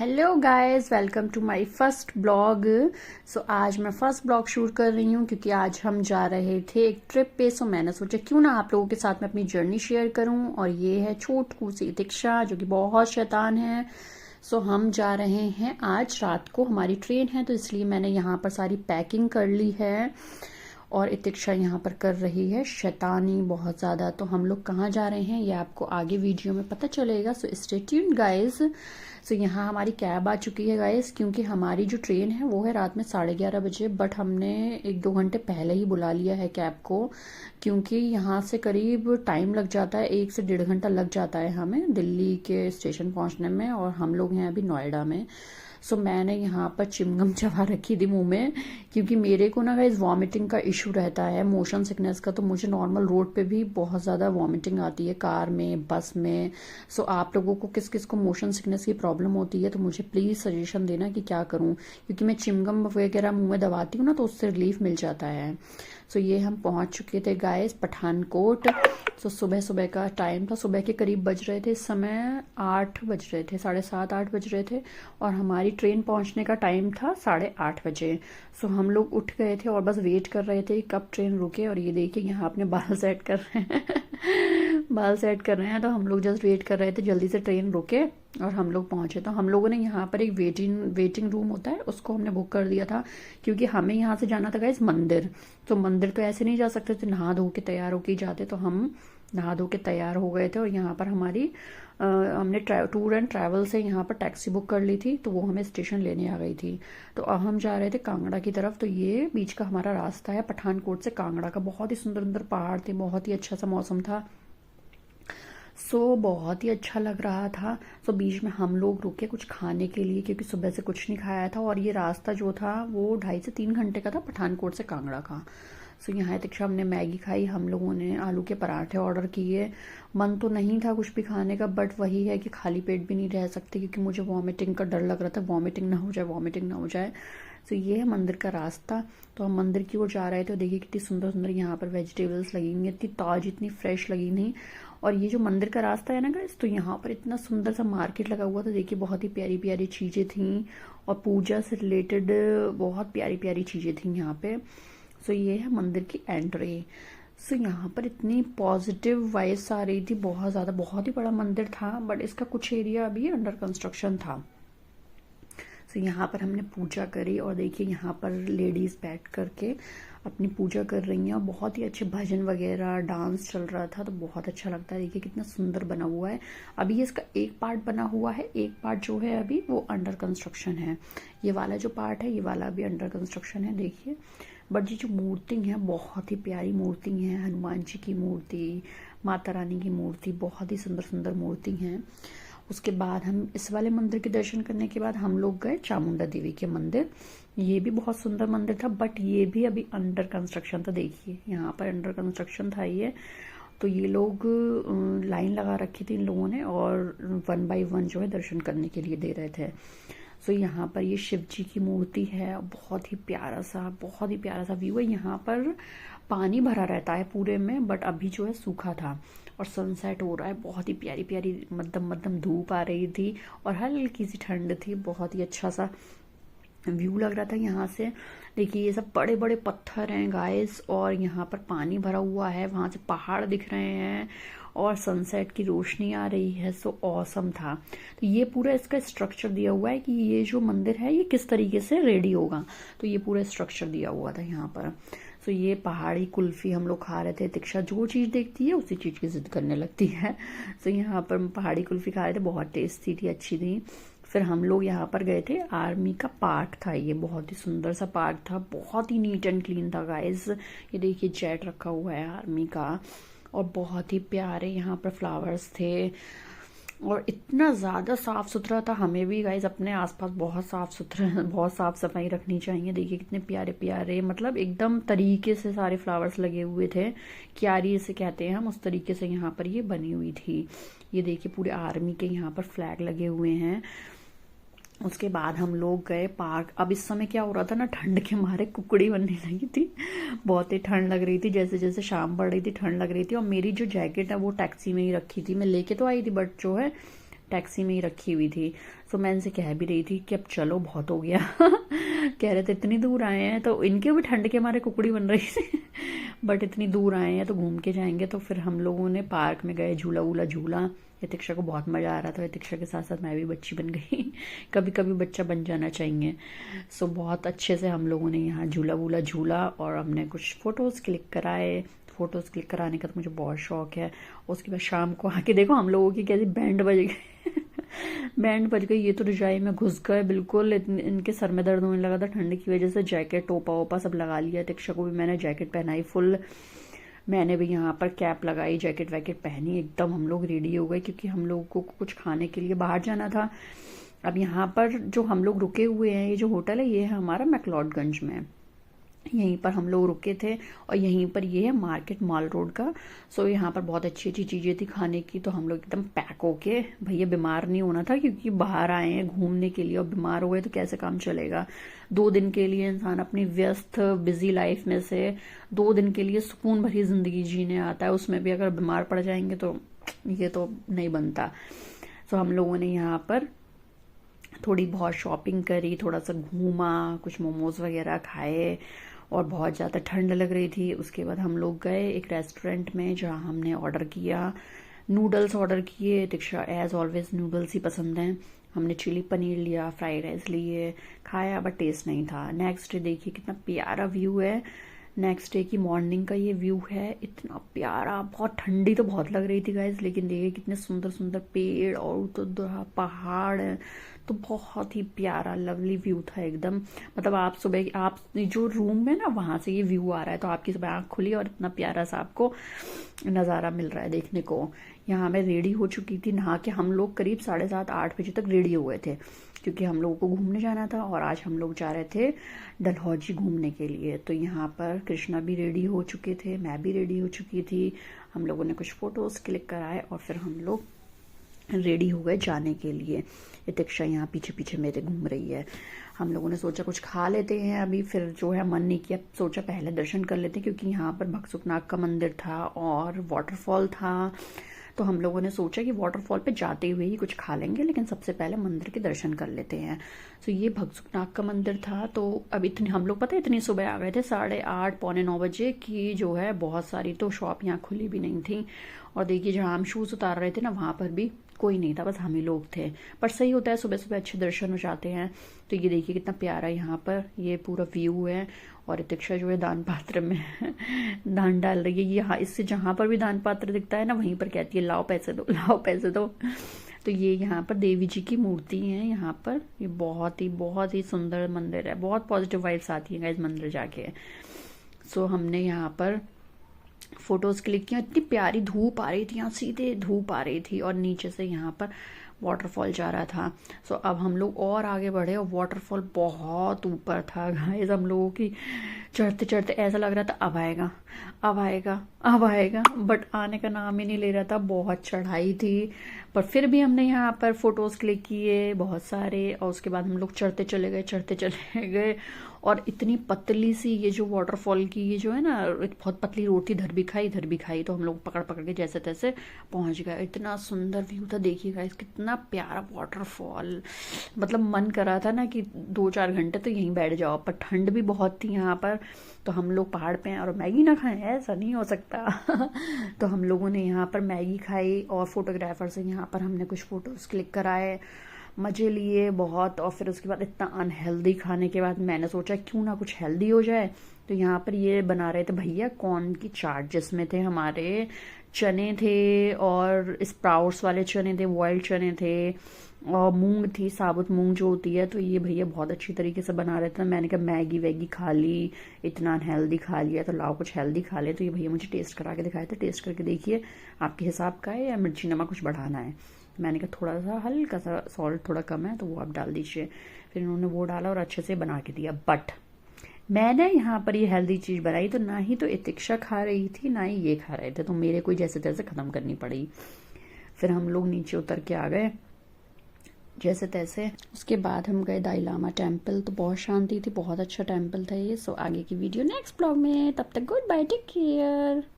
Hello guys, welcome to my first blog. So आज मैं first blog shoot कर रही हूँ क्योंकि आज हम जा रहे थे एक ट्रिप पे। सो मैंने सोचा क्यों ना आप लोगों के साथ में अपनी जर्नी शेयर करूँ। और ये है छोटू सी दीक्षा जो कि बहुत शैतान है। सो हम जा रहे हैं आज रात को, हमारी ट्रेन है तो इसलिए मैंने यहाँ पर सारी पैकिंग कर ली है। और इतिक्षा यहाँ पर कर रही है शैतानी बहुत ज़्यादा। तो हम लोग कहाँ जा रहे हैं ये आपको आगे वीडियो में पता चलेगा। So stay tuned guys. So यहाँ हमारी कैब आ चुकी है गाइस, क्योंकि हमारी जो ट्रेन है वो है रात में 11:30 बजे। बट हमने 1-2 घंटे पहले ही बुला लिया है कैब को, क्योंकि यहाँ से करीब टाइम लग जाता है, 1 से 1.5 घंटा लग जाता है हमें दिल्ली के स्टेशन पहुँचने में। और हम लोग हैं अभी नोएडा में। सो मैंने यहाँ पर चिमगम चबा रखी थी मुंह में, क्योंकि मेरे को ना गाइस वॉमिटिंग का इशू रहता है, मोशन सिकनेस का। तो मुझे नॉर्मल रोड पे भी बहुत ज़्यादा वॉमिटिंग आती है, कार में, बस में। सो आप लोगों को किस किस को मोशन सिकनेस की प्रॉब्लम होती है तो मुझे प्लीज़ सजेशन देना कि क्या करूँ, क्योंकि मैं चिमगम वगैरह मुंह में दबाती हूँ ना तो उससे रिलीफ मिल जाता है। सो ये हम पहुँच चुके थे गाइस पठानकोट। सो सुबह सुबह का टाइम था, सुबह के करीब बज रहे थे, इस समय 8 बज रहे थे, 7:30-8 बज रहे थे। और हमारी ट्रेन पहुंचने का टाइम था 8:30 बजे। सो हम लोग उठ गए थे और बस वेट कर रहे थे कब ट्रेन रुके। और ये देखिए यहाँ अपने बाल सेट कर रहे हैं बाल सेट कर रहे हैं। तो हम लोग जस्ट वेट कर रहे थे जल्दी से ट्रेन रुके और हम लोग पहुंचे। तो हम लोगों ने यहाँ पर एक वेटिंग रूम होता है, उसको हमने बुक कर दिया था, क्योंकि हमें यहाँ से जाना था गाइस मंदिर। तो मंदिर तो ऐसे नहीं जा सकते थे, नहा धो के तैयार होके जाते। तो हम नहा धो के तैयार हो गए थे और यहाँ पर हमारी हमने टूर एंड ट्रैवल से यहाँ पर टैक्सी बुक कर ली थी, तो वो हमें स्टेशन लेने आ गई थी। तो अब हम जा रहे थे कांगड़ा की तरफ। तो ये बीच का हमारा रास्ता है पठानकोट से कांगड़ा का। बहुत ही सुंदर सुंदर पहाड़ थे, बहुत ही अच्छा सा मौसम था। सो बहुत ही अच्छा लग रहा था। सो बीच में हम लोग रुके कुछ खाने के लिए, क्योंकि सुबह से कुछ नहीं खाया था। और ये रास्ता जो था वो 2.5 से 3 घंटे का था पठानकोट से कांगड़ा का। सो यहाँ दीक्षा हमने मैगी खाई, हम लोगों ने आलू के पराठे ऑर्डर किए। मन तो नहीं था कुछ भी खाने का, बट वही है कि खाली पेट भी नहीं रह सकते, क्योंकि मुझे वॉमिटिंग का डर लग रहा था, वॉमिटिंग ना हो जाए, वॉमिटिंग ना हो जाए। सो ये है मंदिर का रास्ता। तो हम मंदिर की ओर जा रहे थे। देखिए कितनी सुंदर सुंदर यहाँ पर वेजिटेबल्स लगी हुई, इतनी ताजी, इतनी फ्रेश लगी नहीं। और ये जो मंदिर का रास्ता है ना गाइस, तो यहाँ पर इतना सुंदर सा मार्केट लगा हुआ था। देखिए बहुत ही प्यारी प्यारी चीजें थी और पूजा से रिलेटेड बहुत प्यारी प्यारी चीजें थी यहाँ पे। सो ये है मंदिर की एंट्री। सो यहाँ पर इतनी पॉजिटिव वाइब्स आ रही थी, बहुत ज़्यादा। बहुत ही बड़ा मंदिर था, बट इसका कुछ एरिया अभी अंडर कंस्ट्रक्शन था। सो यहाँ पर हमने पूजा करी और देखिए यहाँ पर लेडीज बैठ करके अपनी पूजा कर रही हैं और बहुत ही अच्छे भजन वगैरह डांस चल रहा था। तो बहुत अच्छा लगता है। देखिए कितना सुंदर बना हुआ है। अभी इसका एक पार्ट बना हुआ है, एक पार्ट जो है अभी वो अंडर कंस्ट्रक्शन है। ये वाला जो पार्ट है ये वाला अभी अंडर कंस्ट्रक्शन है, देखिए। बट ये जो मूर्ति है बहुत ही प्यारी मूर्ति है, हनुमान जी की मूर्ति, माता रानी की मूर्ति, बहुत ही सुंदर सुंदर मूर्ति हैं। उसके बाद हम इस वाले मंदिर के दर्शन करने के बाद हम लोग गए चामुंडा देवी के मंदिर। ये भी बहुत सुंदर मंदिर था, बट ये भी अभी अंडर कंस्ट्रक्शन था। देखिए यहाँ पर अंडर कंस्ट्रक्शन था ये। तो ये लोग लाइन लगा रखी थी इन लोगों ने, और 1 बाय 1 जो है दर्शन करने के लिए दे रहे थे। सो यहाँ पर ये शिव जी की मूर्ति है, बहुत ही प्यारा सा, बहुत ही प्यारा सा व्यू है। यहाँ पर पानी भरा रहता है पूरे में, बट अभी जो है सूखा था और सनसेट हो रहा है। बहुत ही प्यारी प्यारी मध्यम मध्यम धूप आ रही थी और हल्की सी ठंड थी। बहुत ही अच्छा सा व्यू लग रहा था यहाँ से। देखिए ये सब बड़े बड़े पत्थर हैं गाइस, और यहाँ पर पानी भरा हुआ है, वहां से पहाड़ दिख रहे हैं और सनसेट की रोशनी आ रही है। सो ऑसम था। तो ये पूरा इसका स्ट्रक्चर दिया हुआ है कि ये जो मंदिर है ये किस तरीके से रेडी होगा। तो ये पूरा स्ट्रक्चर दिया हुआ था यहाँ पर। सो ये पहाड़ी कुल्फी हम लोग खा रहे थे। दीक्षा जो चीज़ देखती है उसी चीज़ की जिद करने लगती है। सो यहाँ पर पहाड़ी कुल्फी खा रहे थे, बहुत टेस्टी थी, अच्छी थी। फिर हम लोग यहाँ पर गए थे, आर्मी का पार्क था ये, बहुत ही सुंदर सा पार्क था, बहुत ही नीट एंड क्लीन था गाइस। ये देखिए जेट रखा हुआ है आर्मी का, और बहुत ही प्यारे यहाँ पर फ्लावर्स थे और इतना ज़्यादा साफ सुथरा था। हमें भी गाइज अपने आसपास बहुत साफ सुथरा, बहुत साफ सफाई रखनी चाहिए। देखिए कितने प्यारे प्यारे, मतलब एकदम तरीके से सारे फ्लावर्स लगे हुए थे, क्यारी इसे कहते हैं हम, उस तरीके से यहाँ पर ये बनी हुई थी। ये देखिए पूरे आर्मी के यहाँ पर फ्लैग लगे हुए हैं। उसके बाद हम लोग गए पार्क। अब इस समय क्या हो रहा था ना, ठंड के मारे कुकड़ी बनने लगी थी, बहुत ही ठंड लग रही थी। जैसे जैसे शाम बढ़ रही थी ठंड लग रही थी। और मेरी जो जैकेट है वो टैक्सी में ही रखी थी, मैं लेके तो आई थी, बट जो है टैक्सी में ही रखी हुई थी। सो मैं इनसे कह भी रही थी कि अब चलो बहुत हो गया कह रहे थे इतनी दूर आए हैं, तो इनके भी ठंड के हमारे कुकड़ी बन रही थी बट इतनी दूर आए हैं तो घूम के जाएंगे। तो फिर हम लोगों ने पार्क में गए, झूला वूला झूला। यतिक्षा को बहुत मज़ा आ रहा था, यतिक्षा के साथ साथ मैं भी बच्ची बन गई कभी कभी बच्चा बन जाना चाहिए। सो बहुत अच्छे से हम लोगों ने यहाँ झूला वूला झूला और हमने कुछ फ़ोटोज़ क्लिक कराए। फ़ोटोज़ क्लिक कराने का तो मुझे बहुत शौक है। उसके बाद शाम को आके देखो हम लोगों की कैसी बैंड बज गई बैंड बज गई। ये तो रजाई में घुस गए बिल्कुल, इनके सर में दर्द होने लगा था ठंड की वजह से। जैकेट टोपा वोपा सब लगा लिया। दीक्षा को भी मैंने जैकेट पहनाई फुल, मैंने भी यहाँ पर कैप लगाई, जैकेट वैकेट पहनी, एकदम हम लोग रेडी हो गए क्योंकि हम लोगों को कुछ खाने के लिए बाहर जाना था। अब यहाँ पर जो हम लोग रुके हुए हैं, ये जो होटल है ये है हमारा मैक्लोडगंज में, यहीं पर हम लोग रुके थे। और यहीं पर ये है मार्केट मॉल रोड का। सो यहाँ पर बहुत अच्छी अच्छी चीज़ें थी खाने की। तो हम लोग एकदम पैक होके, भैया बीमार नहीं होना था क्योंकि बाहर आए हैं घूमने के लिए और बीमार हो गए तो कैसे काम चलेगा। 2 दिन के लिए इंसान अपनी व्यस्त बिजी लाइफ में से 2 दिन के लिए सुकून भरी ज़िंदगी जीने आता है, उसमें भी अगर बीमार पड़ जाएंगे तो ये तो नहीं बनता। सो हम लोगों ने यहाँ पर थोड़ी बहुत शॉपिंग करी, थोड़ा सा घूमा, कुछ मोमोज़ वगैरह खाए और बहुत ज़्यादा ठंड लग रही थी। उसके बाद हम लोग गए एक रेस्टोरेंट में जहाँ हमने ऑर्डर किया, नूडल्स ऑर्डर किए। दीक्षा एज ऑलवेज नूडल्स ही पसंद हैं। हमने चिली पनीर लिया, फ्राइड राइस लिए, खाया बट टेस्ट नहीं था। नेक्स्ट डे देखिए कितना प्यारा व्यू है। नेक्स्ट डे की मॉर्निंग का ये व्यू है, इतना प्यारा। बहुत ठंडी तो बहुत लग रही थी गाइज, लेकिन देखिए कितने सुंदर सुंदर पेड़ और तो पहाड़ है, तो बहुत ही प्यारा लवली व्यू था एकदम। मतलब आप सुबह, आप जो रूम में ना वहां से ये व्यू आ रहा है तो आपकी सुबह आँख खुली और इतना प्यारा सा आपको नज़ारा मिल रहा है देखने को। यहाँ मैं रेडी हो चुकी थी नहा के। हम लोग करीब 7:30-8 बजे तक रेडी हो गए थे क्योंकि हम लोगों को घूमने जाना था और आज हम लोग जा रहे थे डलहौजी घूमने के लिए। तो यहाँ पर कृष्णा भी रेडी हो चुके थे, मैं भी रेडी हो चुकी थी। हम लोगों ने कुछ फ़ोटोज़ क्लिक कराए और फिर हम लोग रेडी हो गए जाने के लिए। ये दीक्षा यहाँ पीछे पीछे मेरे घूम रही है। हम लोगों ने सोचा कुछ खा लेते हैं अभी, फिर जो है मन नहीं किया, सोचा पहले दर्शन कर लेते हैं क्योंकि यहाँ पर भगसुकनाग का मंदिर था और वाटरफॉल था। तो हम लोगों ने सोचा कि वाटरफॉल पे जाते हुए ही कुछ खा लेंगे, लेकिन सबसे पहले मंदिर के दर्शन कर लेते हैं। तो ये भगसुकनाग का मंदिर था। तो अब इतने हम लोग पता है इतनी सुबह आ गए थे, 8:30 पौने 9 बजे की जो है बहुत सारी तो शॉप यहाँ खुली भी नहीं थी। और देखिए जहाँ हम शूज़ उतार रहे थे ना वहाँ पर भी कोई नहीं था, बस हम ही लोग थे। पर सही होता है सुबह सुबह अच्छे दर्शन हो जाते हैं। तो ये देखिए कितना प्यारा यहाँ पर ये पूरा व्यू है। और दीक्षा जो है दान पात्र में दान डाल रही है। यहाँ इससे जहाँ पर भी दान पात्र दिखता है ना वहीं पर कहती है लाओ पैसे दो, लाओ पैसे दो। तो ये यहाँ पर देवी जी की मूर्ति है। यहाँ पर ये बहुत ही सुंदर मंदिर है, बहुत पॉजिटिव वाइब्स आती है इस मंदिर जाके। सो हमने यहाँ पर फोटोज़ क्लिक किया। इतनी प्यारी धूप आ रही थी, यहाँ सीधे धूप आ रही थी और नीचे से यहाँ पर वाटरफॉल जा रहा था। सो अब हम लोग और आगे बढ़े और वाटरफॉल बहुत ऊपर था गाइस। हम लोगों की चढ़ते चढ़ते ऐसा लग रहा था अब आएगा, अब आएगा, अब आएगा, बट आने का नाम ही नहीं ले रहा था। बहुत चढ़ाई थी पर फिर भी हमने यहाँ पर फोटोज़ क्लिक किए बहुत सारे। और उसके बाद हम लोग चढ़ते चले गए। और इतनी पतली सी ये जो वाटरफॉल की ये जो है ना बहुत पतली रोड थी, इधर भी खाई। तो हम लोग पकड़ पकड़ के जैसे तैसे पहुंच गए। इतना सुंदर व्यू था, देखिएगा कितना प्यारा वाटरफॉल। मतलब मन कर रहा था ना कि 2-4 घंटे तो यहीं बैठ जाओ, पर ठंड भी बहुत थी यहाँ पर। तो हम लोग पहाड़ पे हैं और मैगी ना खाएं, ऐसा नहीं हो सकता तो हम लोगों ने यहाँ पर मैगी खाई और फोटोग्राफर से यहाँ पर हमने कुछ फ़ोटोज़ क्लिक कराए, मज़े लिए बहुत। और फिर उसके बाद इतना अनहेल्दी खाने के बाद मैंने सोचा क्यों ना कुछ हेल्दी हो जाए। तो यहाँ पर ये बना रहे थे भैया कॉर्न की चाट, जिसमें थे हमारे चने थे और स्प्राउट्स वाले चने थे, बॉइल्ड चने थे और मूंग थी, साबुत मूंग जो होती है। तो ये भैया बहुत अच्छी तरीके से बना रहे थे। मैंने कहा मैगी वैगी खा ली, इतना अनहेल्दी खा लिया तो लाओ कुछ हेल्दी खा ले। तो ये भैया मुझे टेस्ट करा के दिखाए थे, टेस्ट करके देखिए आपके हिसाब का है या मिर्ची नमक कुछ बढ़ाना है। मैंने कहा थोड़ा सा हल्का सा सॉल्ट थोड़ा कम है तो वो आप डाल दीजिए। फिर इन्होंने वो डाला और अच्छे से बना के दिया। बट मैंने यहाँ पर ये हेल्दी चीज़ बनाई तो ना ही तो इतिक्षा खा रही थी ना ही ये खा रहे थे, तो मेरे को जैसे तैसे ख़त्म करनी पड़ी। फिर हम लोग नीचे उतर के आ गए जैसे तैसे। उसके बाद हम गए दाई लामा टेम्पल, तो बहुत शांति थी, बहुत अच्छा टेम्पल था ये। सो आगे की वीडियो नेक्स्ट ब्लॉग में, तब तक गुड बाय, टेक केयर।